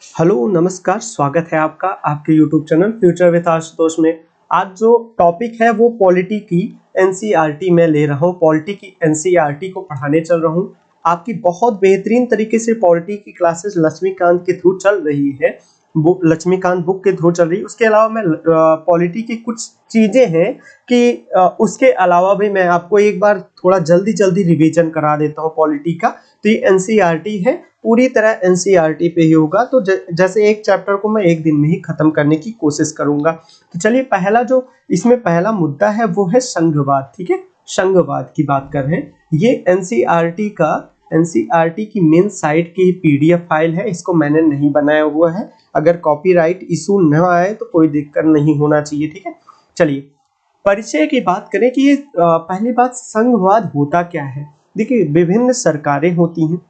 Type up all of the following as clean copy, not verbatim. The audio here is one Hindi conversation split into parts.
हेलो नमस्कार, स्वागत है आपका आपके YouTube channel future with Ashutosh में। आज जो टॉपिक है वो पॉलिटी की एनसीईआरटी में ले रहा हूँ। पॉलिटी की एनसीईआरटी को पढ़ाने चल रहा हूँ। आपकी बहुत बेहतरीन तरीके से पॉलिटी की क्लासेस लक्ष्मीकांत के थ्रू चल रही है, लक्ष्मीकांत बुक के थ्रू चल रही है। उसके अलावा मैं पॉलिटी की कुछ चीजें हैं कि उसके अलावा भी मैं आपको एक बार थोड़ा जल्दी जल्दी रिवीजन करा देता हूँ पॉलिटी का। तो ये एनसीईआरटी है, पूरी तरह एनसीईआरटी पे ही होगा। तो जैसे एक चैप्टर को मैं एक दिन में ही खत्म करने की कोशिश करूंगा। तो चलिए, पहला जो इसमें पहला मुद्दा है वो है संघवाद। ठीक है, संघवाद की बात कर रहे हैं। ये एनसीईआरटी की मेन साइट की पीडीएफ फाइल है। इसको मैंने नहीं बनाया हुआ है। अगर कॉपीराइट इशू न आए तो कोई दिक्कत नहीं होना चाहिए। ठीक है, चलिए परिचय की बात करें कि ये पहली बात, संघवाद होता क्या है। देखिए, विभिन्न सरकारें होती हैं।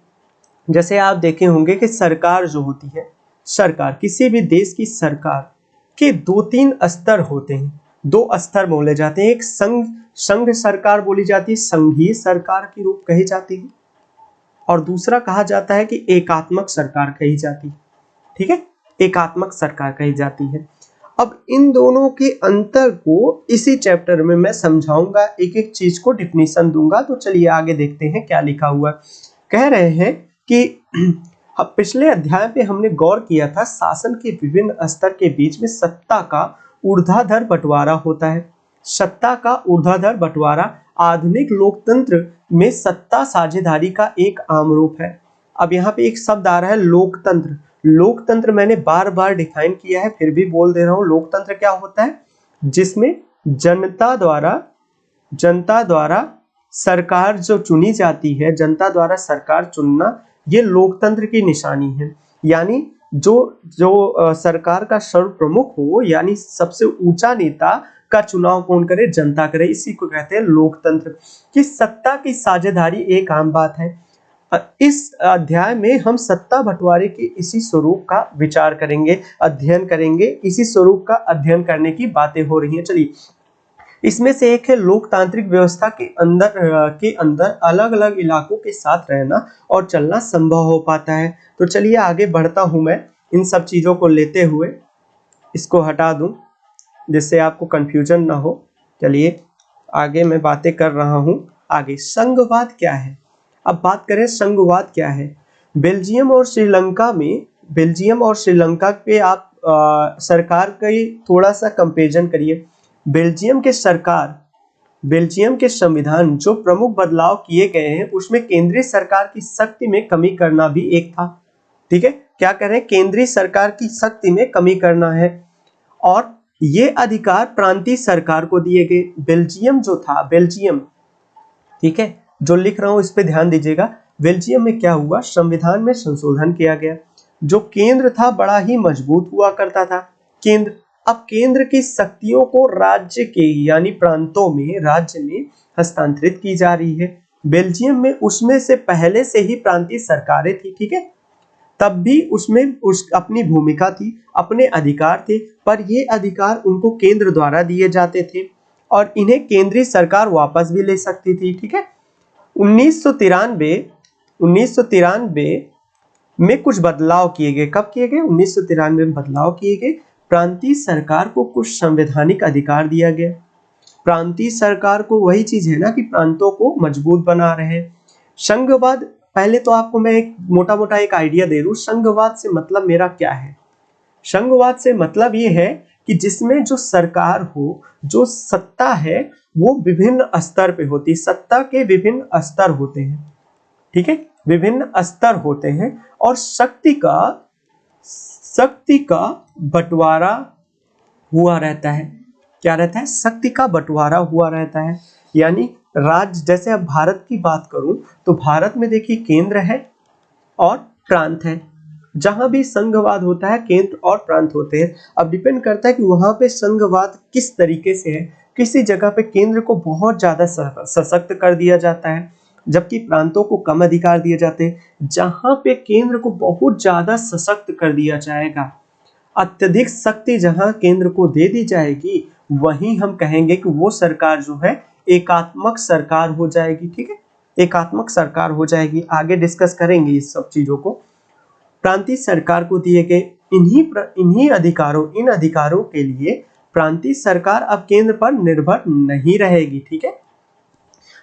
जैसे आप देखे होंगे कि सरकार जो होती है, सरकार किसी भी देश की सरकार के दो तीन स्तर होते हैं। दो स्तर बोले जाते हैं। एक संघ सरकार बोली जाती है, संघीय सरकार के रूप कही जाती है, और दूसरा कहा जाता है कि एकात्मक सरकार कही जाती है। ठीक है, एकात्मक सरकार कही जाती है। अब इन दोनों के अंतर को इसी चैप्टर में मैं समझाऊंगा, एक एक चीज को डिफिनीशन दूंगा। तो चलिए आगे देखते हैं क्या लिखा हुआ। कह रहे हैं कि पिछले अध्याय पे हमने गौर किया था, शासन के विभिन्न स्तर के बीच में सत्ता का ऊर्ध्वाधर बंटवारा होता है। सत्ता का ऊर्ध्वाधर बंटवारा आधुनिक लोकतंत्र में सत्ता साझेदारी का एक आम रूप है। अब यहाँ पे एक शब्द आ रहा है, लोकतंत्र। लोकतंत्र मैंने बार बार डिफाइन किया है, फिर भी बोल दे रहा हूं। लोकतंत्र क्या होता है? जिसमें जनता द्वारा सरकार जो चुनी जाती है, जनता द्वारा सरकार चुनना, ये लोकतंत्र की निशानी है। यानी जो सरकार का सर्व प्रमुख हो, यानी सबसे ऊंचा नेता का चुनाव कौन करे? जनता करे। इसी को कहते हैं लोकतंत्र। कि सत्ता की साझेदारी एक आम बात है। इस अध्याय में हम सत्ता बंटवारे के इसी स्वरूप का विचार करेंगे, अध्ययन करेंगे। इसी स्वरूप का अध्ययन करने की बातें हो रही हैं। चलिए, इसमें से एक है लोकतांत्रिक व्यवस्था के अंदर अलग अलग इलाकों के साथ रहना और चलना संभव हो पाता है। तो चलिए आगे बढ़ता हूं मैं, इन सब चीजों को लेते हुए। इसको हटा दूं जिससे आपको कंफ्यूजन ना हो। चलिए आगे मैं बातें कर रहा हूं। आगे, संघवाद क्या है? अब बात करें संघवाद क्या है। बेल्जियम और श्रीलंका पे आप सरकार का ही थोड़ा सा कंपेरिजन करिए। बेल्जियम के संविधान जो प्रमुख बदलाव किए गए हैं, उसमें केंद्रीय सरकार की शक्ति में कमी करना भी एक था। ठीक है, क्या करें? केंद्रीय सरकार की शक्ति में कमी करना है, और ये अधिकार प्रांतीय सरकार को दिए गए। बेल्जियम, ठीक है, जो लिख रहा हूं इस पे ध्यान दीजिएगा। बेल्जियम में क्या हुआ? संविधान में संशोधन किया गया। जो केंद्र था बड़ा ही मजबूत हुआ करता था। अब केंद्र की शक्तियों को राज्य के यानी राज्य में हस्तांतरित की जा रही है। बेल्जियम में उसमें से पहले से ही प्रांतीय सरकारें थी। ठीक है, तब भी उसमें अपनी भूमिका थी, अपने अधिकार थे, पर ये अधिकार उनको केंद्र द्वारा दिए जाते थे और इन्हें केंद्रीय सरकार वापस भी ले सकती थी। ठीक है, 1993 में कुछ बदलाव किए गए। कब किए गए? 1993 में बदलाव किए गए। प्रांतीय सरकार को कुछ संवैधानिक अधिकार दिया गया। प्रांतीय सरकार को, वही चीज है ना कि प्रांतों को मजबूत बना रहे हैं। संघवाद, पहले तो आपको मैं एक मोटा एक आइडिया दे दूं। संघवाद से मतलब मेरा क्या है? संघवाद से मतलब ये है कि जिसमें जो सरकार हो, जो सत्ता है, वो विभिन्न स्तर पे होती है। सत्ता के विभिन्न स्तर होते हैं। ठीक है, विभिन्न स्तर होते हैं, और शक्ति का बंटवारा हुआ रहता है। क्या रहता है? शक्ति का बंटवारा हुआ रहता है। यानी राज्य, जैसे अब भारत की बात करूं तो भारत में देखिए केंद्र है और प्रांत है। जहां भी संघवाद होता है, केंद्र और प्रांत होते हैं। अब डिपेंड करता है कि वहां पे संघवाद किस तरीके से है। किसी जगह पे केंद्र को बहुत ज्यादा सशक्त कर दिया जाता है, जबकि प्रांतों को कम अधिकार दिए जाते हैं। जहां पे केंद्र को बहुत ज्यादा सशक्त कर दिया जाएगा, अत्यधिक शक्ति जहां केंद्र को दे दी जाएगी, वहीं हम कहेंगे कि वो सरकार जो है एकात्मक सरकार हो जाएगी। ठीक है, एकात्मक सरकार हो जाएगी। आगे डिस्कस करेंगे इस सब चीजों को। प्रांतीय सरकार को दिए गए इन अधिकारों के लिए प्रांतीय सरकार अब केंद्र पर निर्भर नहीं रहेगी। ठीक है,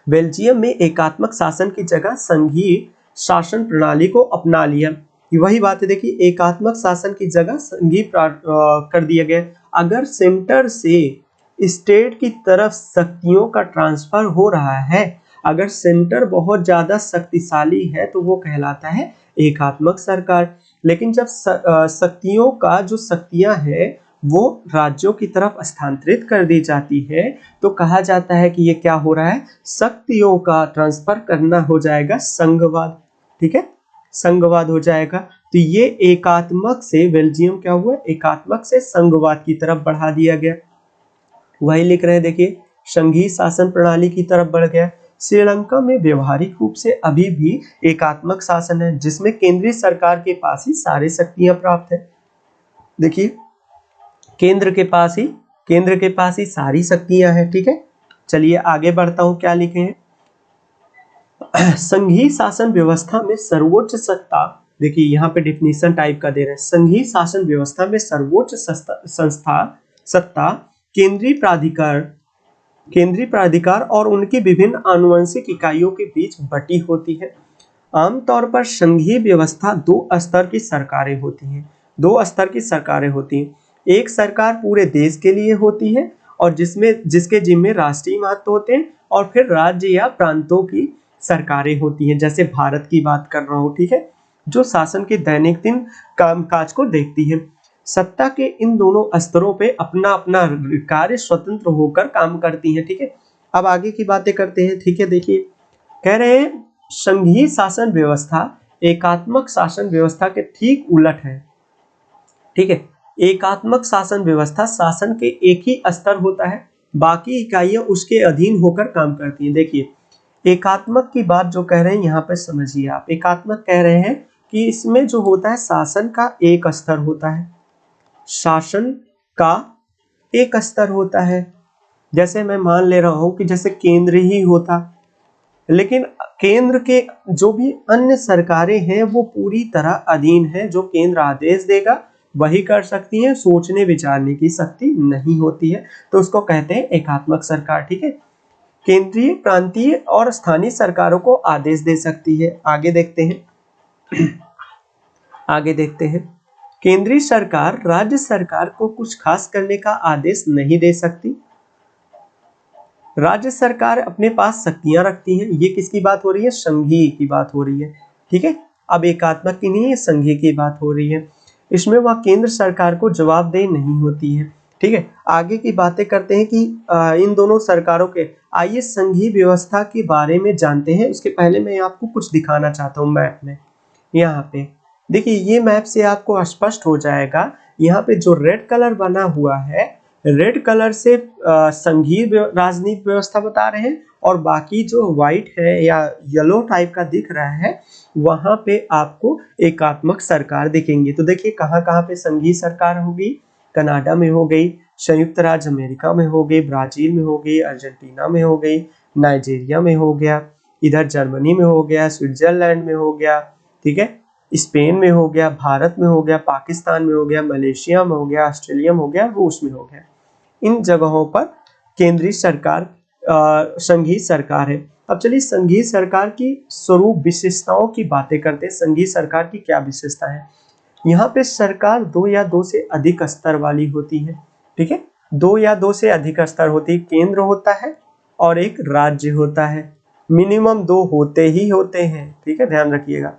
बेल्जियम में एकात्मक शासन की जगह संघीय शासन प्रणाली को अपना लिया। वही बात है, देखिए एकात्मक शासन की जगह संघीय कर दिया गया। अगर सेंटर से स्टेट की तरफ शक्तियों का ट्रांसफर हो रहा है, अगर सेंटर बहुत ज्यादा शक्तिशाली है तो वो कहलाता है एकात्मक सरकार। लेकिन जब शक्तियों का जो शक्तियां हैं वो राज्यों की तरफ स्थानांतरित कर दी जाती है तो कहा जाता है कि ये क्या हो रहा है, शक्तियों का ट्रांसफर करना हो जाएगा संघवाद। ठीक है, संघवाद हो जाएगा। तो ये एकात्मक से बेल्जियम क्या हुआ, एकात्मक से संघवाद की तरफ बढ़ा दिया गया। वही लिख रहे हैं, देखिए संघीय शासन प्रणाली की तरफ बढ़ गया। श्रीलंका में व्यवहारिक रूप से अभी भी एकात्मक शासन है जिसमें केंद्रीय सरकार के पास ही सारी शक्तियां प्राप्त है। देखिए केंद्र के पास ही सारी शक्तियां हैं। ठीक है, चलिए आगे बढ़ता हूं, क्या लिखे हैं। संघीय शासन व्यवस्था में सर्वोच्च सत्ता, देखिए यहाँ पे डिफिनीशन टाइप का दे रहे हैं। संघीय शासन व्यवस्था में सर्वोच्च सत्ता केंद्रीय प्राधिकार और उनकी विभिन्न आनुवंशिक इकाइयों के बीच बटी होती है। आमतौर पर संघीय व्यवस्था दो स्तर की सरकारें होती हैं। एक सरकार पूरे देश के लिए होती है और जिसके जिम्मे राष्ट्रीय महत्व होते हैं, और फिर राज्य या प्रांतों की सरकारें होती हैं, जैसे भारत की बात कर रहा हूं। ठीक है, जो शासन के दैनिक कामकाज को देखती है। सत्ता के इन दोनों स्तरों पे अपना अपना कार्य स्वतंत्र होकर काम करती हैं। ठीक है, अब आगे की बातें करते हैं। ठीक है, देखिए कह रहे हैं संघीय शासन व्यवस्था एकात्मक शासन व्यवस्था के ठीक उलट है। ठीक है, एकात्मक शासन व्यवस्था शासन के एक ही स्तर होता है, बाकी इकाइयां उसके अधीन होकर काम करती हैं। देखिए एकात्मक की बात जो कह रहे हैं यहाँ पे समझिए आप, एकात्मक कह रहे हैं कि इसमें जो होता है शासन का एक स्तर होता है, शासन का एक स्तर होता है। जैसे मैं मान ले रहा हूं कि जैसे केंद्र ही होता, लेकिन केंद्र के जो भी अन्य सरकारें हैं वो पूरी तरह अधीन है, जो केंद्र आदेश देगा वही कर सकती हैं, सोचने विचारने की शक्ति नहीं होती है, तो उसको कहते हैं एकात्मक सरकार। ठीक है, केंद्रीय प्रांतीय और स्थानीय सरकारों को आदेश दे सकती है। आगे देखते हैं केंद्रीय सरकार राज्य सरकार को कुछ खास करने का आदेश नहीं दे सकती। राज्य सरकार अपने पास शक्तियां रखती है। ये किसकी बात हो रही है, संघीय की बात हो रही है। ठीक है, अब एकात्मक की नहीं है, संघीय की बात हो रही है। इसमें वह केंद्र सरकार को जवाबदेह नहीं होती है। ठीक है, आगे की बातें करते हैं कि इन दोनों सरकारों के, आइए संघीय व्यवस्था के बारे में जानते हैं। उसके पहले मैं आपको कुछ दिखाना चाहता हूँ मैप में। यहाँ पे देखिए, ये मैप से आपको स्पष्ट हो जाएगा। यहाँ पे जो रेड कलर बना हुआ है, रेड कलर से संघीय राजनीतिक व्यवस्था बता रहे हैं, और बाकी जो व्हाइट है या येलो टाइप का दिख रहा है वहां पे आपको एकात्मक सरकार दिखेंगे। तो देखिए कहाँ कहाँ पे संघीय सरकार होगी, कनाडा में हो गई, संयुक्त राज्य अमेरिका में हो गई, ब्राजील में हो गई, अर्जेंटीना में हो गई, नाइजीरिया में हो गया, इधर जर्मनी में हो गया, स्विट्जरलैंड में हो गया, ठीक है, स्पेन में हो गया, भारत में हो गया, पाकिस्तान में हो गया, मलेशिया में हो गया, ऑस्ट्रेलिया में हो गया, रूस में हो गया। इन जगहों पर केंद्रीय सरकार संघीय सरकार है। अब चलिए संघीय सरकार की स्वरूप विशेषताओं की बातें करते हैं। संघीय सरकार की क्या विशेषता है, यहाँ पे सरकार दो या दो से अधिक स्तर वाली होती है। ठीक है, दो या दो से अधिक स्तर होती है, केंद्र होता है और एक राज्य होता है, मिनिमम दो होते ही होते हैं। ठीक है, ध्यान रखिएगा।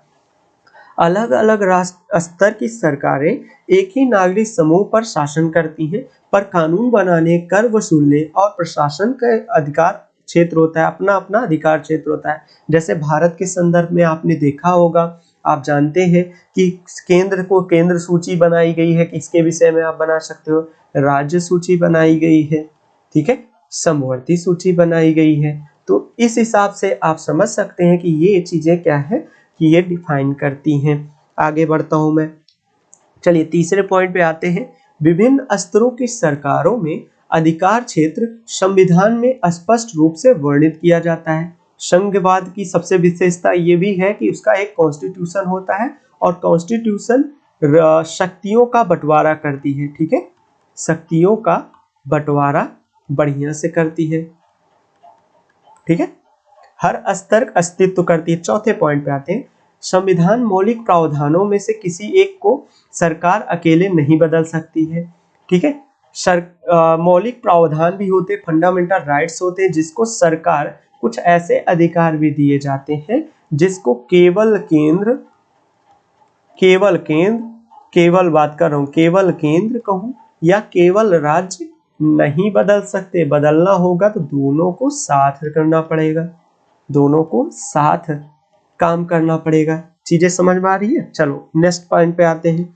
अलग अलग राष्ट्र स्तर की सरकारें एक ही नागरिक समूह पर शासन करती हैं, पर कानून बनाने, कर वसूलने और प्रशासन का अधिकार क्षेत्र होता है, अपना अपना अधिकार क्षेत्र होता है। जैसे भारत के संदर्भ में आपने देखा होगा, आप जानते हैं कि केंद्र सूची बनाई गई है, किसके विषय में आप बना सकते हो, राज्य सूची बनाई गई है, ठीक है, समवर्ती सूची बनाई गई है। तो इस हिसाब से आप समझ सकते हैं कि ये चीजें क्या है कि ये डिफाइन करती हैं। आगे बढ़ता हूं मैं, चलिए तीसरे पॉइंट पे आते हैं। विभिन्न स्तरों की सरकारों में अधिकार क्षेत्र संविधान में स्पष्ट रूप से वर्णित किया जाता है। संघवाद की सबसे विशेषता ये भी है कि उसका एक कॉन्स्टिट्यूशन होता है और कॉन्स्टिट्यूशन शक्तियों का बंटवारा करती है, ठीक है, शक्तियों का बंटवारा बढ़िया से करती है, ठीक है, हर स्तर अस्तित्व करती है। चौथे पॉइंट पे आते हैं, संविधान मौलिक प्रावधानों में से किसी एक को सरकार अकेले नहीं बदल सकती है, ठीक है, मौलिक प्रावधान भी होते, फंडामेंटल राइट्स होते हैं जिसको सरकार कुछ ऐसे अधिकार भी दिए जाते हैं जिसको केवल बात कर रहा हूं, केवल केंद्र कहूं या केवल राज्य नहीं बदल सकते। बदलना होगा तो दोनों को साथ करना पड़ेगा, दोनों को साथ काम करना पड़ेगा। चीजें समझ में आ रही है? चलो नेक्स्ट पॉइंट पे आते हैं,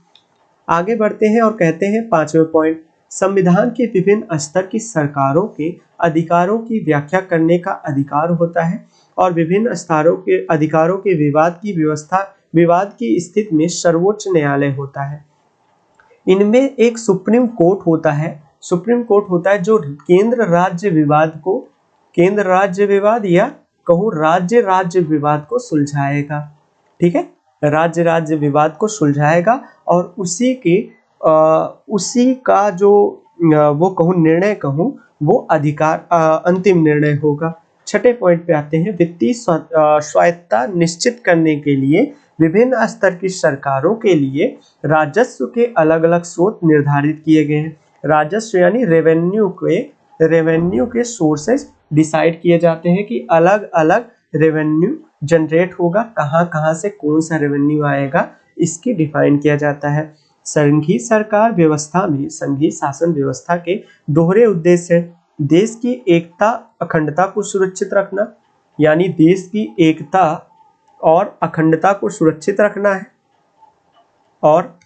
आगे बढ़ते हैं और कहते हैं पांचवें पॉइंट, संविधान के विभिन्न स्तर की सरकारों के अधिकारों की व्याख्या करने का अधिकार होता है और विभिन्न स्तरों के अधिकारों के विवाद की स्थिति में सर्वोच्च न्यायालय होता है। इनमें एक सुप्रीम कोर्ट होता है जो केंद्र राज्य विवाद या कहूँ राज्य विवाद को सुलझाएगा, ठीक है, राज्य विवाद को सुलझाएगा और उसी का जो वो कहूँ निर्णय कहूँ वो अधिकार अंतिम निर्णय होगा। छठे पॉइंट पे आते हैं, वित्तीय स्वायत्तता निश्चित करने के लिए विभिन्न स्तर की सरकारों के लिए राजस्व के अलग अलग स्रोत निर्धारित किए गए हैं। राजस्व यानी रेवेन्यू के सोर्सेस डिसाइड किए जाते हैं कि अलग अलग रेवेन्यू जनरेट होगा, कहाँ से कौन सा रेवेन्यू आएगा, इसकी डिफाइन किया जाता है। संघीय सरकार व्यवस्था में संघीय शासन व्यवस्था के दोहरे उद्देश्य है, देश की एकता अखंडता को सुरक्षित रखना, यानी देश की एकता और अखंडता को सुरक्षित रखना है, और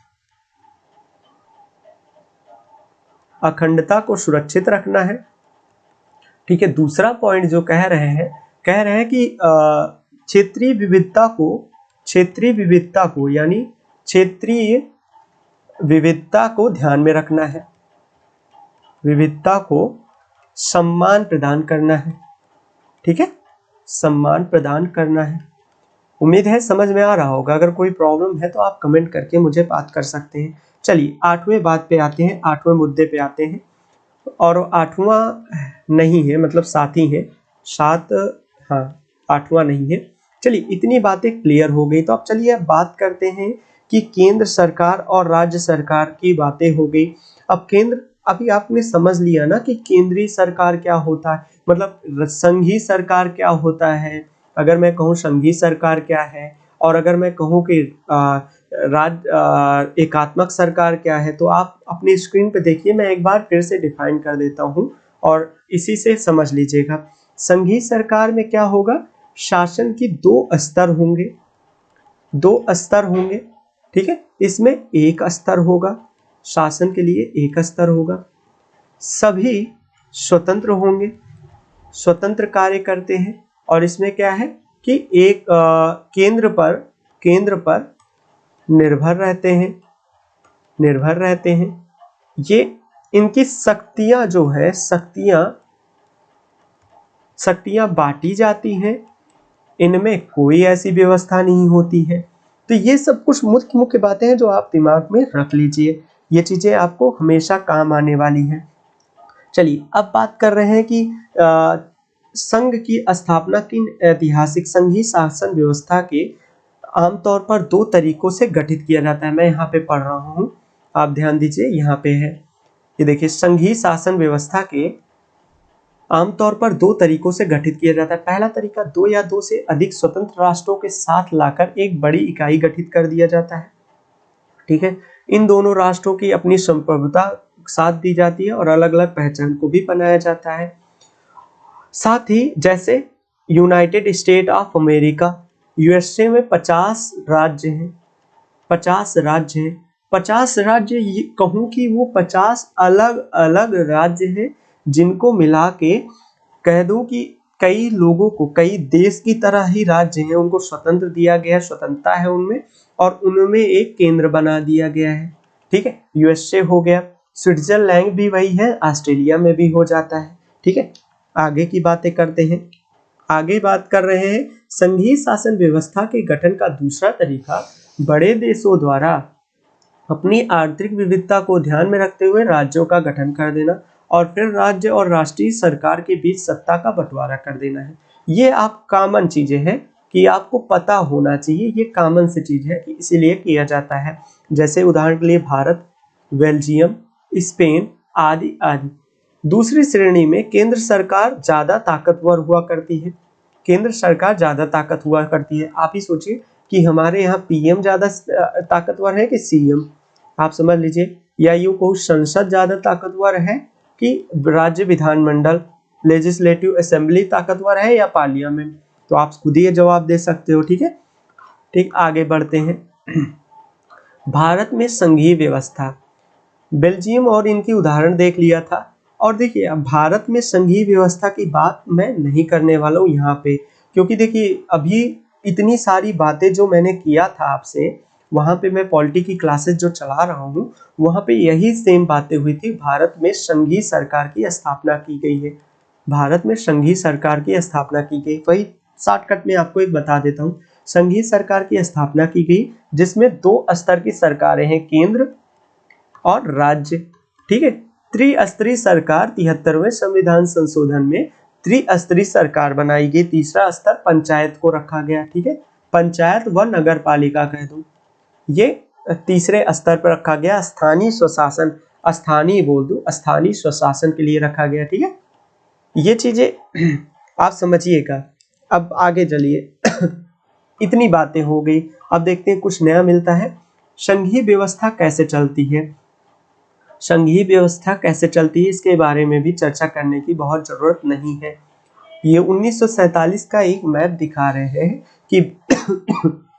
अखंडता को सुरक्षित रखना है, ठीक है। दूसरा पॉइंट जो कह रहे हैं कि क्षेत्रीय विविधता को ध्यान में रखना है, विविधता को सम्मान प्रदान करना है, ठीक है, सम्मान प्रदान करना है। उम्मीद है समझ में आ रहा होगा, अगर कोई प्रॉब्लम है तो आप कमेंट करके मुझे बात कर सकते हैं। चलिए आठवें बात पे आते हैं, आठवें मुद्दे पे आते हैं, और आठवां नहीं है, मतलब साथी है, आठवां नहीं है। चलिए इतनी बातें क्लियर हो गई, तो अब चलिए अब बात करते हैं कि केंद्र सरकार और राज्य सरकार की बातें हो गई। अब अभी आपने समझ लिया ना कि केंद्रीय सरकार क्या होता है, मतलब संघीय सरकार क्या होता है, अगर मैं कहूँ संघीय सरकार क्या है, और अगर मैं कहूँ कि एकात्मक सरकार क्या है, तो आप अपनी स्क्रीन पे देखिए, मैं एक बार फिर से डिफाइन कर देता हूँ और इसी से समझ लीजिएगा। संघीय सरकार में क्या होगा, शासन की दो स्तर होंगे, ठीक है, इसमें एक स्तर होगा, शासन के लिए एक स्तर होगा, सभी स्वतंत्र होंगे, स्वतंत्र कार्य करते हैं, और इसमें क्या है कि एक केंद्र पर निर्भर रहते हैं। ये इनकी शक्तियां जो है शक्तियां बांटी जाती हैं, इनमें कोई ऐसी व्यवस्था नहीं होती है। तो ये सब कुछ मुख्य बातें हैं जो आप दिमाग में रख लीजिए, ये चीजें आपको हमेशा काम आने वाली हैं। चलिए अब बात कर रहे हैं कि संघ की स्थापना की ऐतिहासिक संघीय शासन व्यवस्था के आमतौर पर दो तरीकों से गठित किया जाता है। मैं यहाँ पे पढ़ रहा हूँ, आप ध्यान दीजिए, यहाँ पे है, ये देखिए, संघीय शासन व्यवस्था के आमतौर पर दो तरीकों से गठित किया जाता है। पहला तरीका, दो या दो से अधिक स्वतंत्र राष्ट्रों के साथ लाकर एक बड़ी इकाई गठित कर दिया जाता है, ठीक है। इन दोनों राष्ट्रों की अपनी संप्रभुता साथ दी जाती है और अलग अलग पहचान को भी बनाया जाता है। साथ ही जैसे United state of America, USA में 50 राज्य हैं, 50 राज्य, ये कहूँ कि वो 50 अलग अलग राज्य हैं, जिनको मिला के कह दूं कि कई लोगों को, कई देश की तरह ही राज्य हैं, उनको स्वतंत्र दिया गया है, स्वतंत्रता है उनमें, और उनमें एक केंद्र बना दिया गया है, ठीक है। यूएसए हो गया, स्विट्जरलैंड भी वही है, ऑस्ट्रेलिया में भी हो जाता है, ठीक है। आगे की बातें करते हैं, आगे बात कर रहे हैं संघीय शासन व्यवस्था के गठन का दूसरा तरीका बड़े देशों द्वारा अपनी आर्थिक विविधता को ध्यान में रखते हुए राज्यों का गठन कर देना और फिर राज्य और राष्ट्रीय सरकार के बीच सत्ता का बंटवारा कर देना है। ये आप कॉमन चीजें हैं कि आपको पता होना चाहिए, ये कॉमन सी चीज है कि इसीलिए किया जाता है। जैसे उदाहरण के लिए भारत, बेल्जियम, स्पेन आदि आदि। दूसरी श्रेणी में केंद्र सरकार ज्यादा ताकतवर हुआ करती है। केंद्र सरकार ज्यादा ताकत हुआ करती है। आप ही सोचिए कि हमारे यहाँ पीएम ज्यादा ताकतवर है कि सीएम, आप समझ लीजिए। या यूं कहूँ संसद ज्यादा ताकतवर है कि राज्य विधानमंडल लेजिस्लेटिव असेंबली ताकतवर है या पार्लियामेंट। तो आप खुद ही जवाब दे सकते हो। ठीक है, ठीक, आगे बढ़ते हैं। भारत में संघीय व्यवस्था, बेल्जियम और इनकी उदाहरण देख लिया था। और देखिए अब भारत में संघीय व्यवस्था की बात मैं नहीं करने वाला हूँ यहाँ पे, क्योंकि देखिए अभी इतनी सारी बातें जो मैंने किया था आपसे, वहां पे मैं पॉलिटी की क्लासेस जो चला रहा हूँ वहां पे यही सेम बातें हुई थी। भारत में संघीय सरकार की स्थापना की गई है। भारत में संघीय सरकार की स्थापना की गई, वही शॉर्टकट में आपको एक बता देता हूँ। संघीय सरकार की स्थापना की गई जिसमें 2 स्तर की सरकारें हैं, केंद्र और राज्य। ठीक है, त्रिस्तरीय सरकार 73वें संविधान संशोधन में त्रिस्तरीय सरकार बनाई गई। तीसरा स्तर पंचायत को रखा गया। ठीक है, पंचायत व नगर पालिका कह दो, ये तीसरे स्तर पर रखा गया। स्थानीय स्वशासन, स्थानीय बोल दो, स्थानीय स्वशासन के लिए रखा गया। ठीक है, ये चीजें आप समझिएगा। अब आगे चलिए। इतनी बातें हो गई, अब देखते हैं कुछ नया मिलता है। संघीय व्यवस्था कैसे चलती है, संघीय व्यवस्था कैसे चलती है इसके बारे में भी चर्चा करने की बहुत जरूरत नहीं है। ये 1947 का एक मैप दिखा रहे हैं कि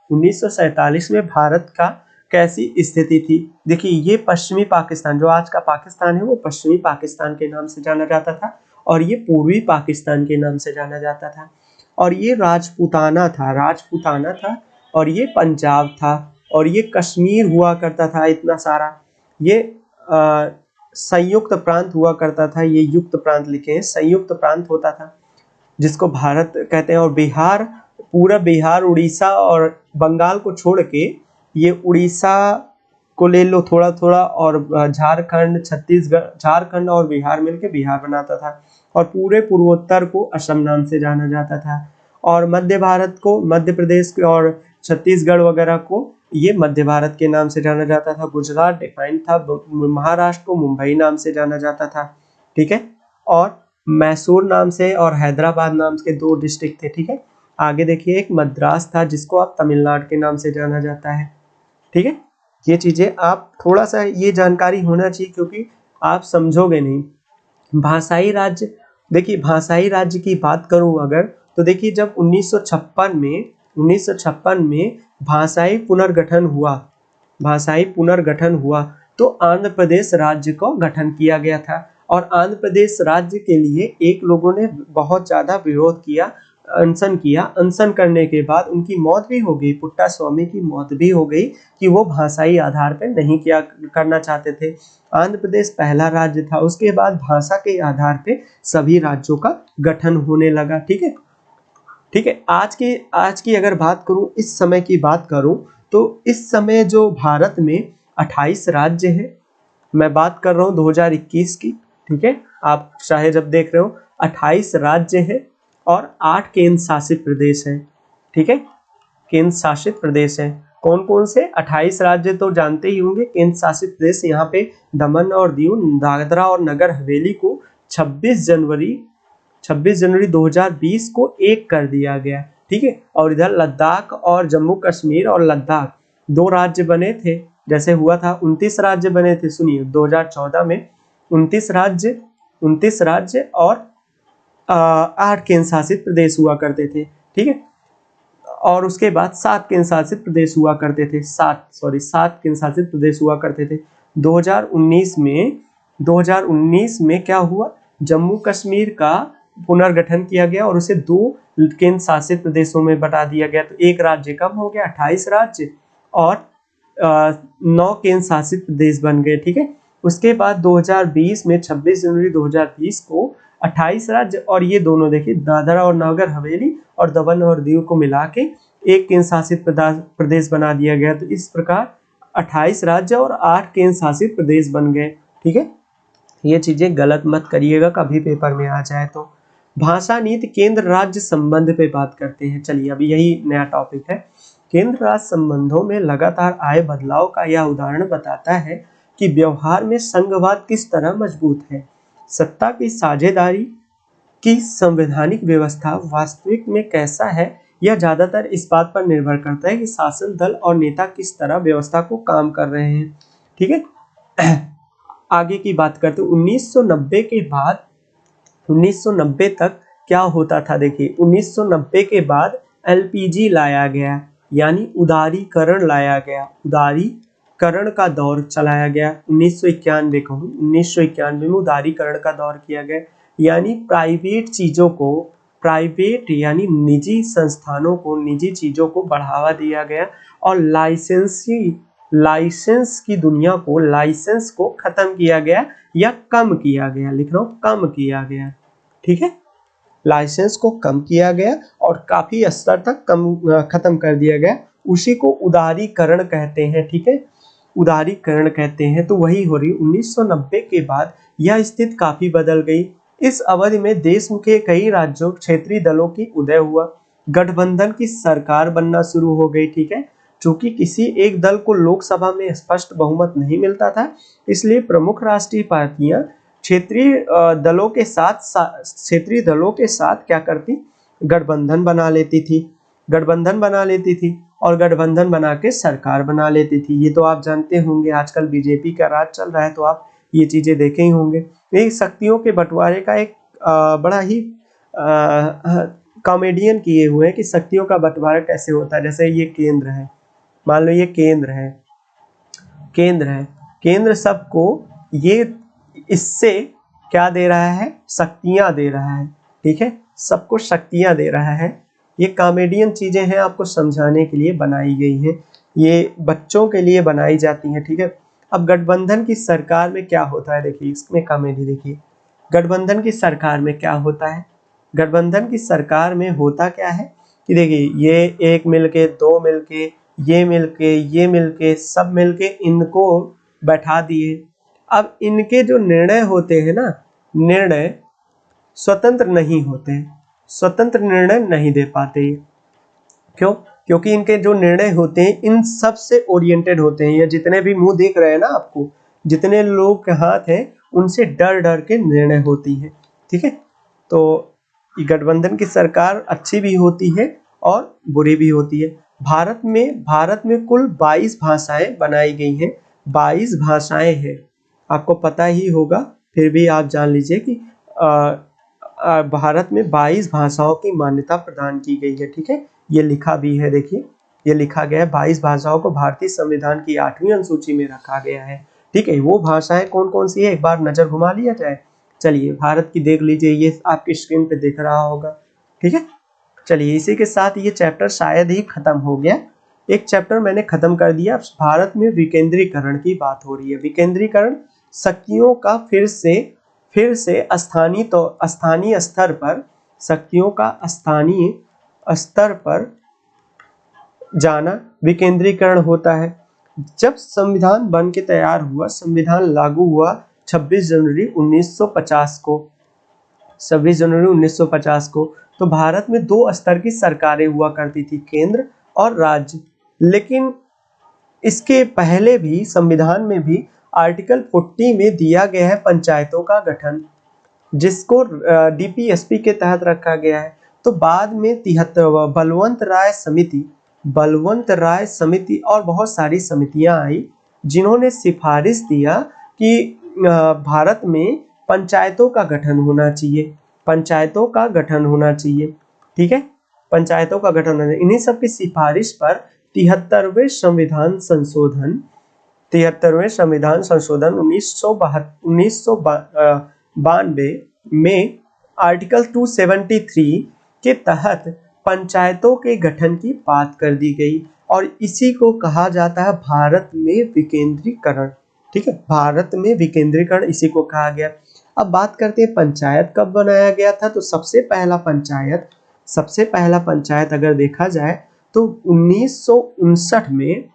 1947 में भारत का कैसी स्थिति थी। देखिए ये पश्चिमी पाकिस्तान, जो आज का पाकिस्तान है वो पश्चिमी पाकिस्तान के नाम से जाना जाता था, और ये पूर्वी पाकिस्तान के नाम से जाना जाता था। और ये राजपूताना था, और ये पंजाब था, और ये कश्मीर हुआ करता था इतना सारा। ये संयुक्त प्रांत हुआ करता था, ये युक्त प्रांत लिखे हैं, संयुक्त प्रांत होता था जिसको भारत कहते हैं। और बिहार, पूरा बिहार, उड़ीसा और बंगाल को छोड़ के ये उड़ीसा को ले लो थोड़ा थोड़ा, और झारखंड, छत्तीसगढ़, झारखंड और बिहार मिलके बिहार बनाता था। और पूरे पूर्वोत्तर को असम नाम से जाना जाता था। और मध्य भारत को, मध्य प्रदेश और छत्तीसगढ़ वगैरह को ये मध्य भारत के नाम से जाना जाता था। गुजरात डिफाइंड था, महाराष्ट्र को मुंबई नाम से जाना जाता था। ठीक है, और मैसूर नाम से और हैदराबाद नाम के 2 डिस्ट्रिक्ट थे। ठीक है, आगे देखिए एक मद्रास था जिसको आप तमिलनाडु के नाम से जाना जाता है। ठीक है, ये चीजें आप थोड़ा सा ये जानकारी होना चाहिए, क्योंकि आप समझोगे नहीं। भाषाई राज्य, देखिए भाषाई राज्य की बात करूं अगर, तो देखिए जब 1956 में भाषाई पुनर्गठन हुआ तो आंध्र प्रदेश राज्य को गठन किया गया था। और आंध्र प्रदेश राज्य के लिए एक लोगों ने बहुत ज्यादा विरोध किया, अनशन करने के बाद उनकी मौत भी हो गई, पुट्टा स्वामी की मौत भी हो गई, कि वो भाषाई आधार पर नहीं किया करना चाहते थे। आंध्र प्रदेश पहला राज्य था, उसके बाद भाषा के आधार पे सभी राज्यों का गठन होने लगा। ठीक है, ठीक है, आज की अगर बात करूं, इस समय की बात करूं, तो इस समय जो भारत में 28 राज्य है, मैं बात कर रहा हूं 2021 की। ठीक है, आप चाहे जब देख रहे हो, 28 राज्य है और 8 केंद्र शासित प्रदेश हैं। ठीक है, केंद्र शासित प्रदेश हैं कौन कौन से? 28 राज्य तो जानते ही होंगे। केंद्र शासित प्रदेश यहाँ पे दमन और दीव, दादरा और नगर हवेली को 26 जनवरी 2020 को एक कर दिया गया। ठीक है, और इधर लद्दाख और जम्मू कश्मीर और लद्दाख 2 राज्य बने थे, जैसे हुआ था 29 राज्य बने थे। सुनिए 2014 में 29 राज्य और 8 केंद्र शासित प्रदेश हुआ करते थे। ठीक है, और उसके बाद 7 केंद्र शासित प्रदेश हुआ करते थे। 7 केंद्र शासित प्रदेश हुआ करते थे। 2019 में क्या हुआ, जम्मू कश्मीर का पुनर्गठन किया गया और उसे 2 केंद्र शासित प्रदेशों में बटा दिया गया। तो एक राज्य कम हो गया, 28 राज्य और 9 केंद्र शासित प्रदेश बन गए। ठीक है, उसके बाद 2020 में 26 जनवरी 2020 को 28 राज्य और ये दोनों देखिए दादरा और नगर हवेली और दमन और दीव को मिला के एक केंद्र शासित प्रदेश बना दिया गया। तो इस प्रकार 28 राज्य और 8 केंद्र शासित प्रदेश बन गए। ठीक है, ये चीजें गलत मत करिएगा कभी पेपर में आ जाए तो। भाषा नीति केंद्र राज्य संबंध पे बात करते हैं। चलिए, अभी यही नया टॉपिक है। केंद्र राज्य संबंधों में लगातार आए बदलाव का यह उदाहरण बताता है कि व्यवहार में संघवाद किस तरह मजबूत है। सत्ता की साझेदारी की संवैधानिक व्यवस्था वास्तविक में कैसा है, यह ज्यादातर इस बात पर निर्भर करता है कि शासन दल और नेता किस तरह व्यवस्था को काम कर रहे हैं। ठीक है, आगे की बात करते हैं। 1990 के बाद 1990 तक क्या होता था, देखिए 1990 के बाद एलपीजी लाया गया, यानी उदारीकरण लाया गया, उदारीकरण का दौर चलाया गया। 1991 कहूँ 1991 में उदारीकरण का दौर किया गया, यानी प्राइवेट चीजों को, प्राइवेट यानी निजी संस्थानों को, निजी चीजों को बढ़ावा दिया गया और लाइसेंस की दुनिया को, लाइसेंस को खत्म किया गया या कम किया गया, लिख रहा हूँ कम किया गया। ठीक है, लाइसेंस को कम किया गया और काफी स्तर तक खत्म कर दिया गया। उसी को उदारीकरण कहते हैं। ठीक है, उदारीकरण कहते हैं। तो वही हो रही 1990 के बाद यह स्थिति काफी बदल गई। इस अवधि में देश के कई राज्यों क्षेत्रीय दलों की उदय हुआ, गठबंधन की सरकार बनना शुरू हो गई। ठीक है, चूंकि किसी एक दल को लोकसभा में स्पष्ट बहुमत नहीं मिलता था, इसलिए प्रमुख राष्ट्रीय पार्टियां क्षेत्रीय दलों के साथ क्या करती, गठबंधन बना लेती थी, गठबंधन बना लेती थी और गठबंधन बना के सरकार बना लेती थी। ये तो आप जानते होंगे, आजकल बीजेपी का राज चल रहा है तो आप ये चीजें देखे ही होंगे। ये शक्तियों के बंटवारे का एक बड़ा ही कॉमेडियन किए हुए हैं कि शक्तियों का बंटवारा कैसे होता है। जैसे ये केंद्र है, मान लो ये केंद्र है, केंद्र सबको ये इससे क्या दे रहा है, शक्तियां दे रहा है। ठीक है, सबको शक्तियां दे रहा है। ये कॉमेडियन चीजें हैं, आपको समझाने के लिए बनाई गई है, ये बच्चों के लिए बनाई जाती हैं। ठीक है, अब गठबंधन की सरकार में क्या होता है, देखिए इसमें कॉमेडी देखिए। गठबंधन की सरकार में क्या होता है, गठबंधन की सरकार में होता क्या है कि देखिए ये एक मिलके, दो मिलके, ये मिलके सब मिलके इनको बैठा दिए। अब इनके जो निर्णय होते हैं ना, निर्णय स्वतंत्र नहीं होते, स्वतंत्र निर्णय नहीं दे पाते। क्यों? क्योंकि इनके जो निर्णय होते हैं इन सब से ओरिएंटेड होते हैं। ये जितने भी मुंह दिख रहे हैं ना आपको, जितने लोग के हाथ हैं, उनसे डर डर के निर्णय होती है। ठीक है, तो गठबंधन की सरकार अच्छी भी होती है और बुरी भी होती है। भारत में कुल 22 भाषाएं बनाई गई हैं, 22 भाषाएं हैं। आपको पता ही होगा, फिर भी आप जान लीजिए कि भारत में 22 भाषाओं की मान्यता प्रदान की गई है। ठीक है, ये लिखा भी है, देखिए ये लिखा गया है 22 भाषाओं को भारतीय संविधान की 8वीं अनुसूची में रखा गया है। ठीक है, वो भाषाएं कौन कौन सी है, एक बार नजर घुमा लिया जाए। चलिए भारत की देख लीजिए, ये आपकी स्क्रीन पे दिख रहा होगा। ठीक है, चलिए इसी के साथ ये चैप्टर शायद ही खत्म हो गया। एक चैप्टर मैंने खत्म कर दिया। भारत में विकेंद्रीकरण की बात हो रही है। विकेंद्रीकरण शक्तियों का फिर से स्थानीय स्तर पर, शक्तियों का स्थानीय स्तर पर जाना विकेंद्रीकरण होता है। जब संविधान बन के तैयार हुआ, संविधान लागू हुआ 26 जनवरी 1950 को, 26 जनवरी 1950 को, तो भारत में 2 स्तर की सरकारें हुआ करती थी, केंद्र और राज्य। लेकिन इसके पहले भी संविधान में भी आर्टिकल 40 में दिया गया है पंचायतों का गठन, जिसको डीपीएसपी के तहत रखा गया है। तो बाद में 73 बलवंत राय समिति और बहुत सारी समितियां आई, जिन्होंने सिफारिश दिया कि भारत में पंचायतों का गठन होना चाहिए, पंचायतों का गठन होना चाहिए। ठीक है, पंचायतों का गठन होना। इन्हीं सब की सिफारिश पर 73वें संविधान संशोधन 1992 में आर्टिकल 273 के तहत पंचायतों के गठन की बात कर दी गई और इसी को कहा जाता है भारत में विकेंद्रीकरण। ठीक है, भारत में विकेंद्रीकरण इसी को कहा गया। अब बात करते हैं पंचायत कब बनाया गया था। तो सबसे पहला पंचायत अगर देखा जाए तो 1959 में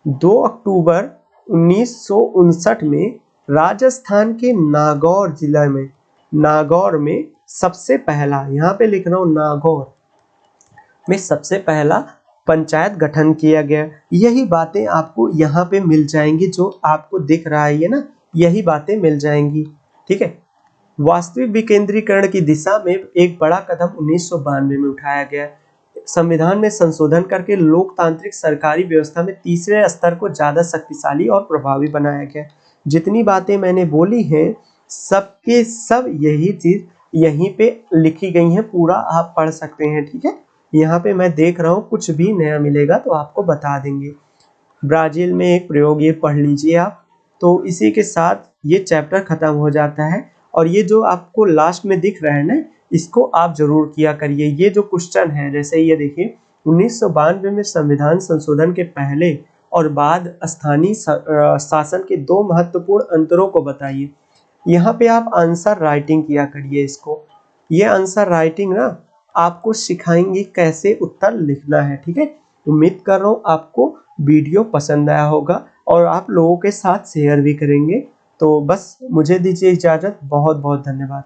2 अक्टूबर 1959 में राजस्थान के नागौर जिला में, नागौर में सबसे पहला, यहाँ पे लिख रहा हूँ नागौर में सबसे पहला पंचायत गठन किया गया। यही बातें आपको यहाँ पे मिल जाएंगी, जो आपको दिख रहा है ये ना, यही बातें मिल जाएंगी। ठीक है। वास्तविक विकेंद्रीकरण की दिशा में एक बड़ा कदम 1992 में उठाया गया। संविधान में संशोधन करके लोकतांत्रिक सरकारी व्यवस्था में तीसरे स्तर को ज्यादा शक्तिशाली और प्रभावी बनाया गया। जितनी बातें मैंने बोली हैं सबके सब यही चीज यहीं पे लिखी गई हैं, पूरा आप पढ़ सकते हैं। ठीक है। यहाँ पे मैं देख रहा हूँ, कुछ भी नया मिलेगा तो आपको बता देंगे। ब्राजील में एक प्रयोग, ये पढ़ लीजिए आप। तो इसी के साथ ये चैप्टर खत्म हो जाता है। और ये जो आपको लास्ट में दिख रहा है ना, इसको आप जरूर किया करिए। ये जो क्वेश्चन है, जैसे ये देखिए 1992 में संविधान संशोधन के पहले और बाद स्थानीय शासन के 2 महत्वपूर्ण अंतरों को बताइए। यहाँ पे आप आंसर राइटिंग किया करिए इसको। ये आंसर राइटिंग ना आपको सिखाएंगे कैसे उत्तर लिखना है। ठीक है। उम्मीद कर रहा हूँ आपको वीडियो पसंद आया होगा और आप लोगों के साथ शेयर भी करेंगे। तो बस मुझे दीजिए इजाजत। बहुत बहुत धन्यवाद।